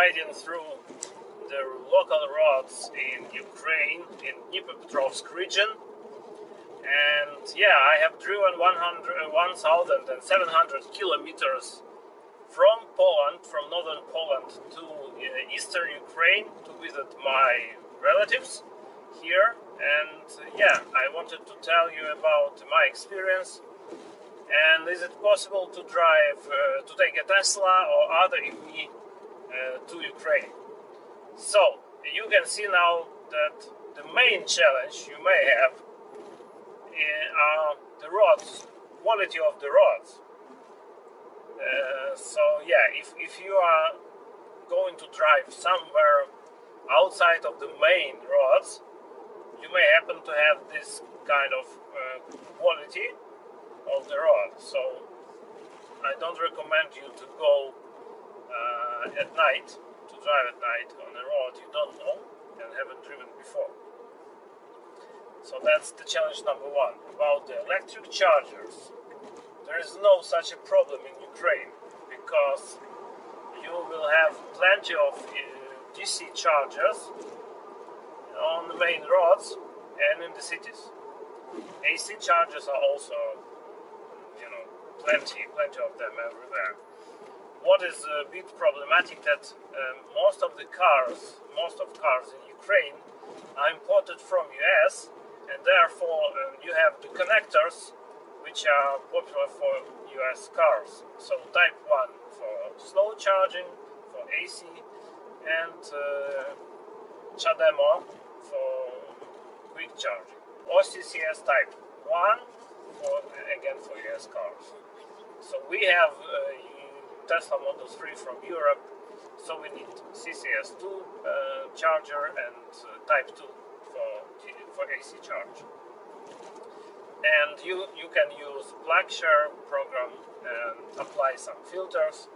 riding through the local roads in Ukraine, in Dnipropetrovsk region, and yeah, I have driven 1,700 kilometers from Poland, from northern Poland to eastern Ukraine to visit my relatives here, and yeah, I wanted to tell you about my experience. And is it possible to drive, to take a Tesla or other EV to Ukraine? So, you can see now that the main challenge you may have are the roads, quality of the roads. So yeah, if you are going to drive somewhere outside of the main roads, you may happen to have this kind of quality of the road. So I don't recommend you to go at night, to drive at night on a road you don't know and haven't driven before. So that's the challenge number one. About the electric chargers, there is no such a problem in Ukraine because you will have plenty of DC chargers on the main roads and in the cities. AC chargers are also, plenty of them everywhere. What is a bit problematic that most of cars in Ukraine are imported from US, and therefore you have the connectors which are popular for US cars. So type 1 for slow charging, for AC, and CHAdeMO for quick charging. OCCS type 1 for US cars. So we have Tesla Model 3 from Europe, so we need CCS2 charger and type 2 for AC charge. And you can use Blackshare program and apply some filters.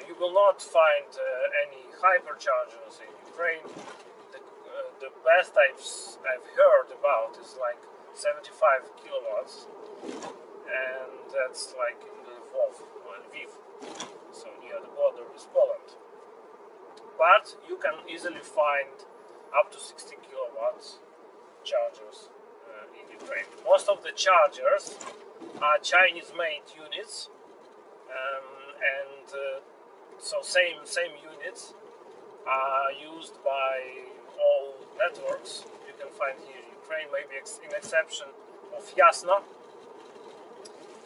You will not find any hyperchargers in Ukraine. The best I've heard about is like 75 kilowatts, and that's like in the Lviv, so near the border with Poland. But you can easily find up to 60 kilowatts chargers in Ukraine. Most of the chargers are Chinese-made units, and so same units are used by all networks you can find here in Ukraine, maybe in exception of Yasno.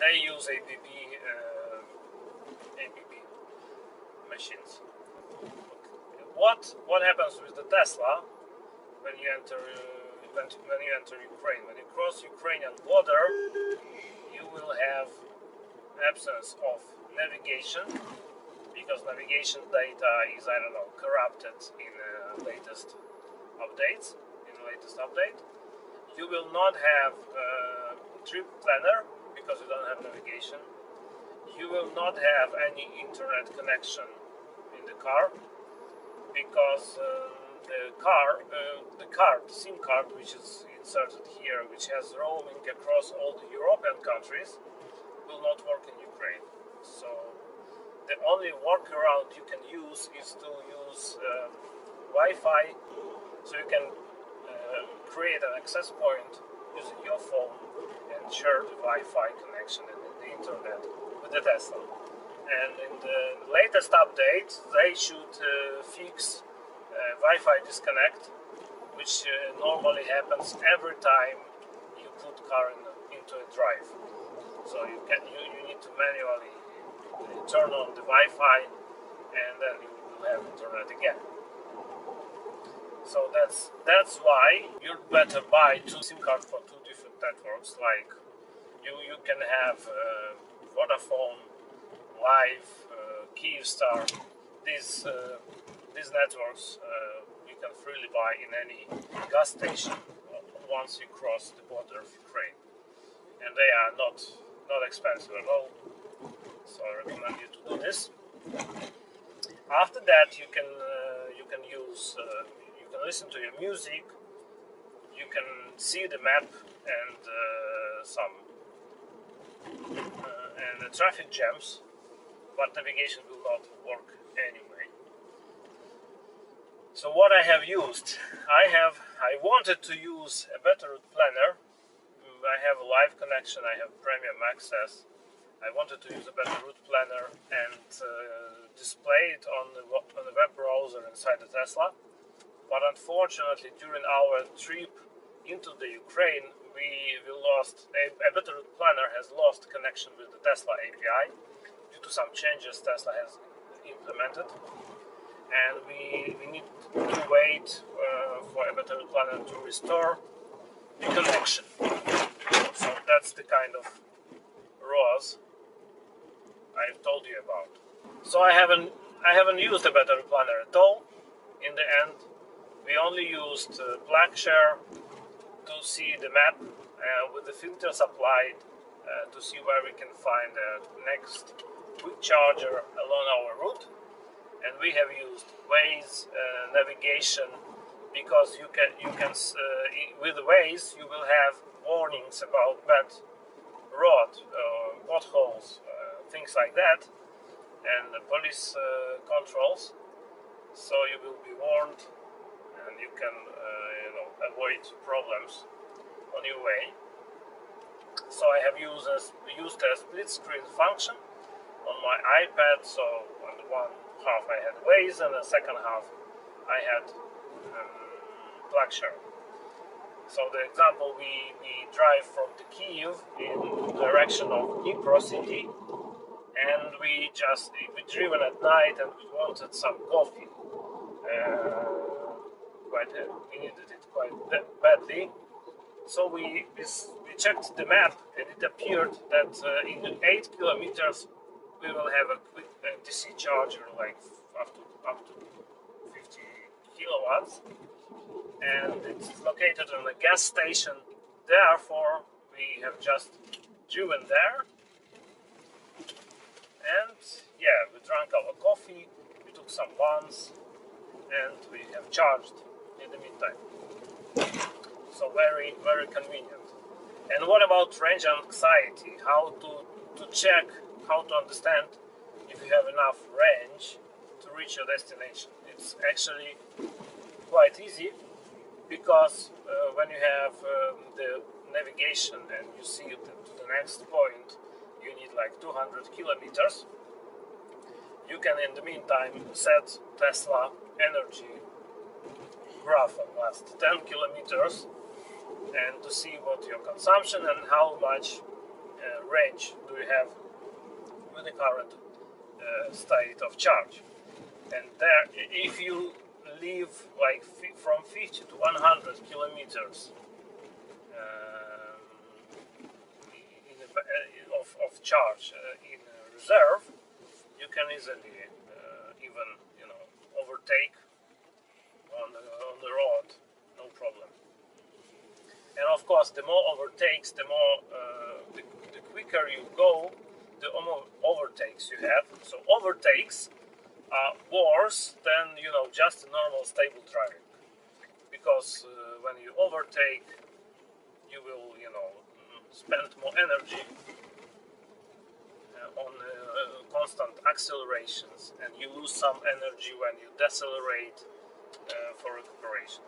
They use ABB machines. What happens with the Tesla when you enter Ukraine? When you cross Ukrainian border, you will have absence of navigation, because navigation data is, corrupted in the latest updates. You will not have trip planner because you don't have navigation. You will not have any internet connection in the car because the SIM card which is inserted here, which has roaming across all the European countries, will not work in Ukraine. So the only workaround you can use is to use Wi-Fi, so you can create an access point using your phone and share the Wi-Fi connection and the internet with the Tesla. And in the latest update, they should fix Wi-Fi disconnect, which normally happens every time you put car into a drive. So you need to manually turn on the Wi-Fi, and then you will have internet again. So that's why you'd better buy two SIM cards for two different networks. Like you can have Vodafone, Live, Kyivstar. These networks you can freely buy in any gas station once you cross the border of Ukraine, and they are not expensive at all. So I recommend you to do this. After that, you can use you can listen to your music. You can see the map and the traffic jams, but navigation will not work anyway. So what I have used, I wanted to use a better route planner. I have a live connection, I have premium access. I wanted to use a better route planner and display it on the web browser inside the Tesla. But unfortunately, during our trip into the Ukraine, we lost a better route planner has lost connection with the Tesla API due to some changes Tesla has implemented, and we need to wait for a better route planner to restore the connection. So that's the kind of ROAS I've told you about. So I haven't used a better planner at all. In the end, we only used PlugShare to see the map with the filters applied to see where we can find the next quick charger along our route. And we have used Waze navigation because you can with Waze you will have warnings about bad road, potholes, things like that, and the police controls. So you will be warned, and you can avoid problems on your way. So I have used a split screen function on my iPad. So on the one half I had Waze, and the second half I had PlugShare. So the example, we drive from the Kyiv in direction of Dnipro city, and we driven at night, and we wanted some coffee. We needed it quite badly. So we checked the map, and it appeared that in 8 kilometers we will have a quick DC charger, like up to 50 kilowatts. And it's located on a gas station. Therefore, we have just driven there, and yeah, we drank our coffee, we took some buns, and we have charged in the meantime. So very, very convenient. And what about range anxiety? How to check, how to understand if you have enough range to reach your destination? It's actually quite easy. Because when you have the navigation and you see to the next point, you need like 200 kilometers. You can, in the meantime, set Tesla energy graph on last 10 kilometers and to see what your consumption and how much range do you have with the current state of charge. And there, if you live like from 50 to 100 kilometers of charge in reserve, you can easily even overtake on the road, no problem. And of course, the more overtakes, the more the quicker you go, the more overtakes you have. So overtakes are worse than just normal stable driving, because when you overtake, you will spend more energy on constant accelerations, and you lose some energy when you decelerate for recuperation.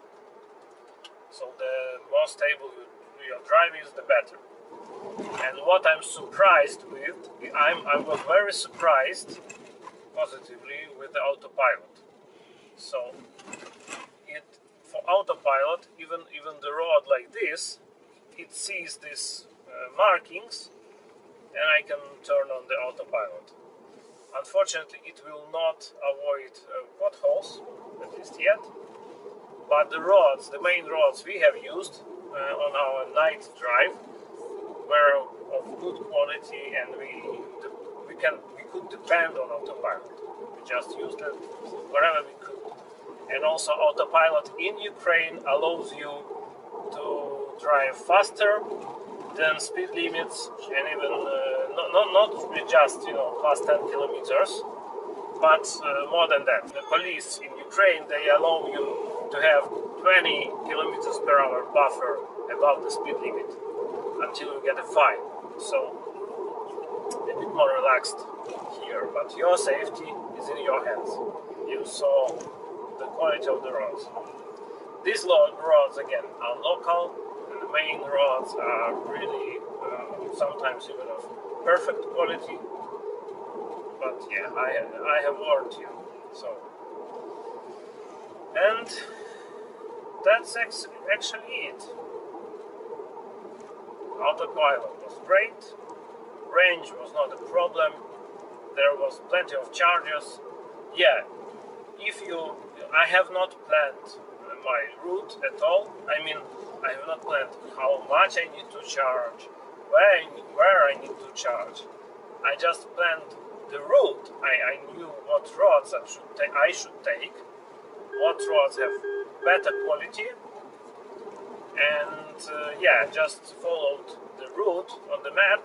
So the more stable your driving is, the better. And what I'm surprised with, I was very surprised positively with the Autopilot. So for Autopilot, even the road like this, it sees these markings, and I can turn on the Autopilot. Unfortunately, it will not avoid potholes, at least yet. But the roads, the main roads we have used on our night drive, were of good quality, and we could depend on Autopilot. We just used it wherever we could. And also Autopilot in Ukraine allows you to drive faster than speed limits, and even not just past 10 kilometers, but more than that. The police in Ukraine, they allow you to have 20 kilometers per hour buffer above the speed limit until you get a fine. So a bit more relaxed here, but your safety is in your hands. You saw the quality of the rods. These rods again are local, and the main rods are really sometimes even of perfect quality. But yeah, I have warned you. So, and that's actually it. Autopilot was great. Range was not a problem. There was plenty of charges. Yeah, I have not planned my route at all. I mean, I have not planned how much I need to charge, where I need to charge. I just planned the route. I knew what roads I should take, what roads have better quality, and yeah, just followed the route on the map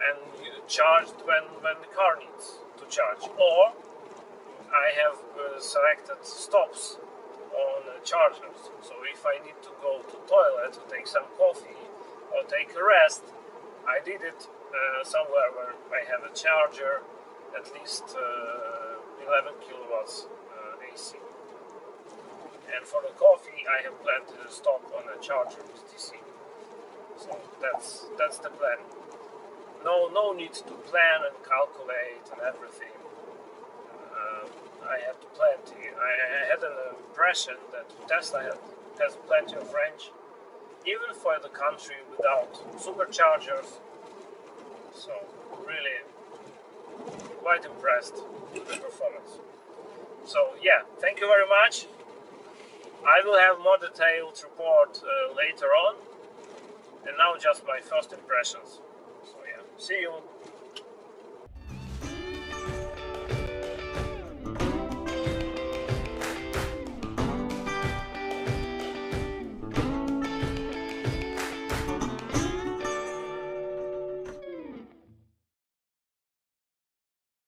and charged when the car needs to charge. Or I have selected stops on chargers. So if I need to go to toilet to take some coffee or take a rest, I did it somewhere where I have a charger, at least 11 kilowatts AC. And for the coffee, I have planned to stop on a charger with DC. So that's the plan. No need to plan and calculate and everything. I had plenty. I had an impression that Tesla has plenty of range, even for the country without superchargers. So really quite impressed with the performance. So yeah, thank you very much. I will have more detailed report later on. And now just my first impressions. So yeah, see you.